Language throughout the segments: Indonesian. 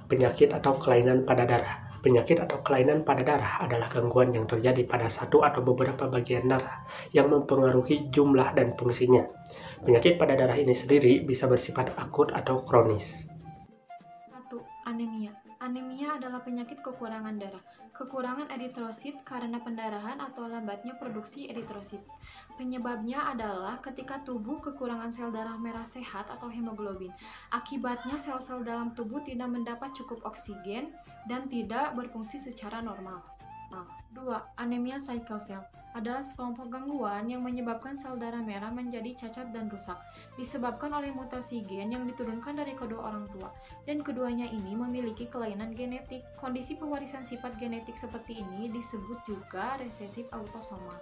Penyakit atau kelainan pada darah. Penyakit atau kelainan pada darah adalah gangguan yang terjadi pada satu atau beberapa bagian darah yang mempengaruhi jumlah dan fungsinya. Penyakit pada darah ini sendiri bisa bersifat akut atau kronis. 1. Anemia. Anemia adalah penyakit kekurangan darah. Kekurangan eritrosit karena pendarahan atau lambatnya produksi eritrosit. Penyebabnya adalah ketika tubuh kekurangan sel darah merah sehat atau hemoglobin. Akibatnya sel-sel dalam tubuh tidak mendapat cukup oksigen dan tidak berfungsi secara normal. 2. Anemia sickle cell adalah sekelompok gangguan yang menyebabkan sel darah merah menjadi cacat dan rusak, disebabkan oleh mutasi gen yang diturunkan dari kedua orang tua, dan keduanya ini memiliki kelainan genetik. Kondisi pewarisan sifat genetik seperti ini disebut juga resesif autosomal.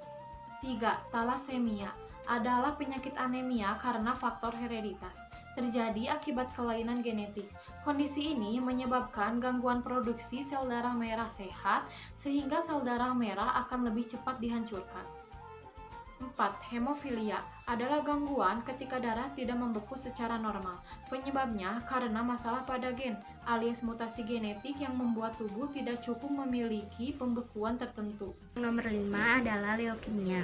3. Thalassemia adalah penyakit anemia karena faktor hereditas, terjadi akibat kelainan genetik. Kondisi ini menyebabkan gangguan produksi sel darah merah sehat, sehingga sel darah merah akan lebih cepat dihancurkan. 4. Hemofilia adalah gangguan ketika darah tidak membeku secara normal. Penyebabnya karena masalah pada gen, alias mutasi genetik yang membuat tubuh tidak cukup memiliki pembekuan tertentu. Nomor 5 adalah leukemia.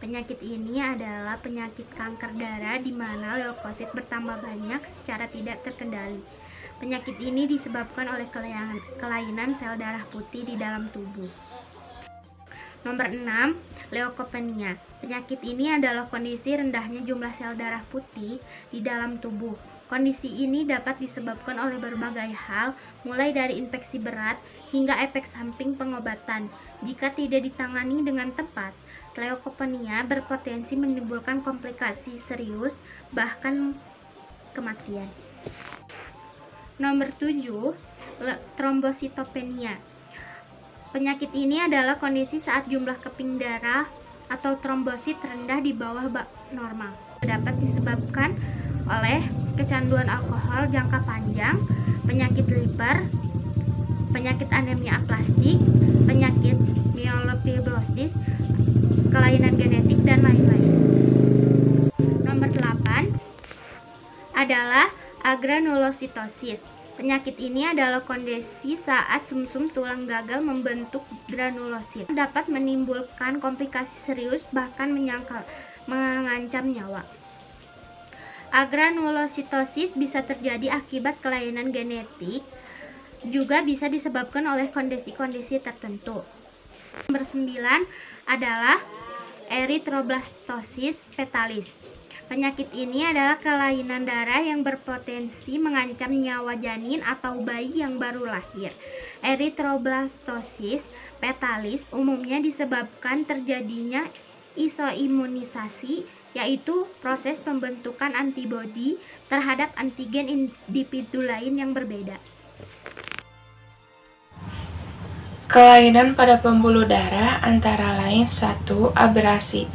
Penyakit ini adalah penyakit kanker darah di mana leukosit bertambah banyak secara tidak terkendali. Penyakit ini disebabkan oleh kelainan sel darah putih di dalam tubuh. Nomor 6, leukopenia. Penyakit ini adalah kondisi rendahnya jumlah sel darah putih di dalam tubuh. Kondisi ini dapat disebabkan oleh berbagai hal, mulai dari infeksi berat hingga efek samping pengobatan. Jika tidak ditangani dengan tepat, leukopenia berpotensi menimbulkan komplikasi serius, bahkan kematian. Nomor 7, trombositopenia. Penyakit ini adalah kondisi saat jumlah keping darah atau trombosit rendah di bawah normal. Dapat disebabkan oleh kecanduan alkohol jangka panjang, penyakit liver, penyakit anemia aplastik, penyakit myelofibrosis, kelainan genetik, dan lain-lain. Nomor 8 adalah agranulositosis. Penyakit ini adalah kondisi saat sumsum tulang gagal membentuk granulosit. Dapat menimbulkan komplikasi serius, bahkan mengancam nyawa. Agranulositosis bisa terjadi akibat kelainan genetik, juga bisa disebabkan oleh kondisi-kondisi tertentu. Nomor 9 adalah eritroblastosis fetalis. Penyakit ini adalah kelainan darah yang berpotensi mengancam nyawa janin atau bayi yang baru lahir. Eritroblastosis fetalis umumnya disebabkan terjadinya isoimunisasi, yaitu proses pembentukan antibodi terhadap antigen individu lain yang berbeda. Kelainan pada pembuluh darah antara lain 1. Abrasi.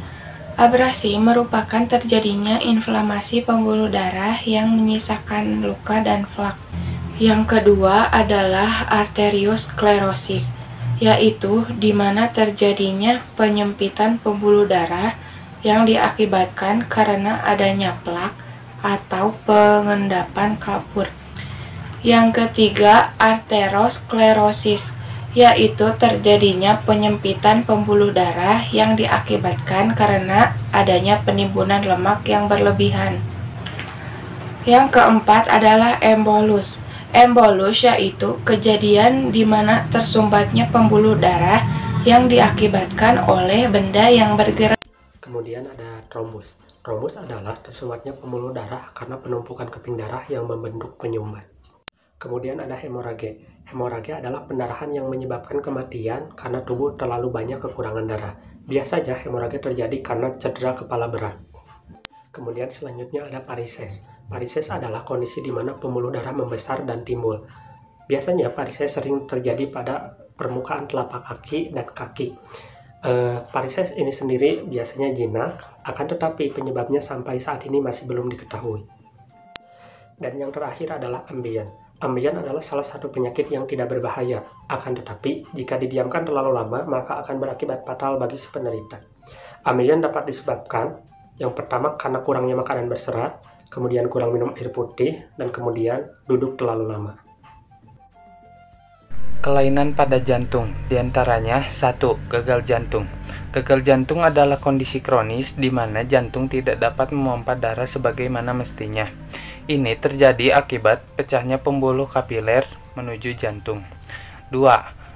Abrasi merupakan terjadinya inflamasi pembuluh darah yang menyisakan luka dan flak. Yang kedua adalah arteriosklerosis, yaitu di mana terjadinya penyempitan pembuluh darah yang diakibatkan karena adanya plak atau pengendapan kapur. Yang ketiga, arteriosklerosis, yaitu terjadinya penyempitan pembuluh darah yang diakibatkan karena adanya penimbunan lemak yang berlebihan. Yang keempat adalah embolus. Embolus yaitu kejadian di mana tersumbatnya pembuluh darah yang diakibatkan oleh benda yang bergerak. Kemudian ada trombus. Trombus adalah tersumbatnya pembuluh darah karena penumpukan keping darah yang membentuk penyumbat. Kemudian ada hemorage. Hemorage adalah pendarahan yang menyebabkan kematian karena tubuh terlalu banyak kekurangan darah. Biasanya hemorage terjadi karena cedera kepala berat. Kemudian selanjutnya ada varises. Varises adalah kondisi di mana pembuluh darah membesar dan timbul. Biasanya varises sering terjadi pada permukaan telapak kaki dan kaki. Varises ini sendiri biasanya jinak, akan tetapi penyebabnya sampai saat ini masih belum diketahui. Dan yang terakhir adalah ambeien. Ambeien adalah salah satu penyakit yang tidak berbahaya, akan tetapi jika didiamkan terlalu lama maka akan berakibat fatal bagi si penderita. Ambeien dapat disebabkan yang pertama karena kurangnya makanan berserat, kemudian kurang minum air putih, dan kemudian duduk terlalu lama. Kelainan pada jantung, diantaranya 1. Gagal jantung. Gagal jantung adalah kondisi kronis di mana jantung tidak dapat memompa darah sebagaimana mestinya. Ini terjadi akibat pecahnya pembuluh kapiler menuju jantung. 2.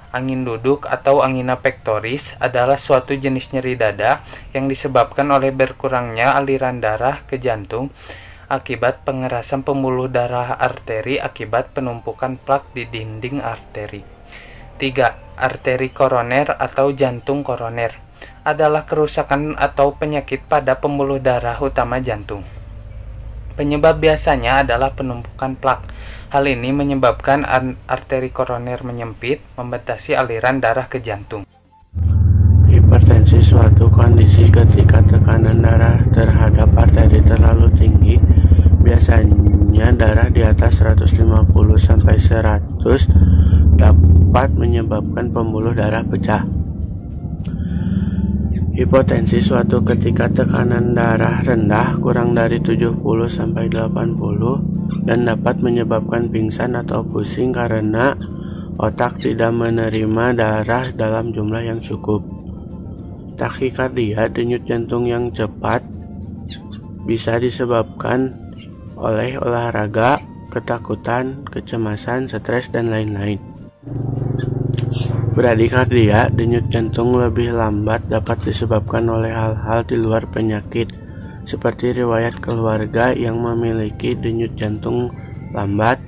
Angin duduk atau angina pectoris adalah suatu jenis nyeri dada yang disebabkan oleh berkurangnya aliran darah ke jantung akibat pengerasan pembuluh darah arteri akibat penumpukan plak di dinding arteri. 3. Arteri koroner atau jantung koroner adalah kerusakan atau penyakit pada pembuluh darah utama jantung. Penyebab biasanya adalah penumpukan plak. Hal ini menyebabkan arteri koroner menyempit, membatasi aliran darah ke jantung. Hipertensi suatu kondisi ketika tekanan darah terhadap arteri terlalu tinggi, biasanya darah di atas 150/100 dapat menyebabkan pembuluh darah pecah. Hipotensi suatu ketika tekanan darah rendah kurang dari 70/80 dan dapat menyebabkan pingsan atau pusing karena otak tidak menerima darah dalam jumlah yang cukup. Takikardia, denyut jantung yang cepat, bisa disebabkan oleh olahraga, ketakutan, kecemasan, stres, dan lain-lain. Bradikardia, denyut jantung lebih lambat, dapat disebabkan oleh hal-hal di luar penyakit, seperti riwayat keluarga yang memiliki denyut jantung lambat,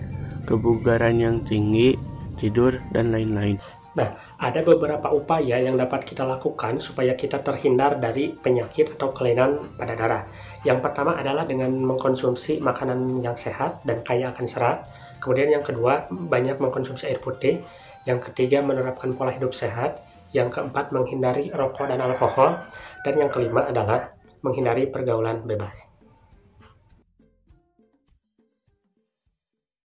kebugaran yang tinggi, tidur, dan lain-lain. Nah, ada beberapa upaya yang dapat kita lakukan supaya kita terhindar dari penyakit atau kelainan pada darah. Yang pertama adalah dengan mengkonsumsi makanan yang sehat dan kaya akan serat. Kemudian yang kedua, banyak mengkonsumsi air putih. Yang ketiga, menerapkan pola hidup sehat. Yang keempat, menghindari rokok dan alkohol. Dan yang kelima adalah menghindari pergaulan bebas.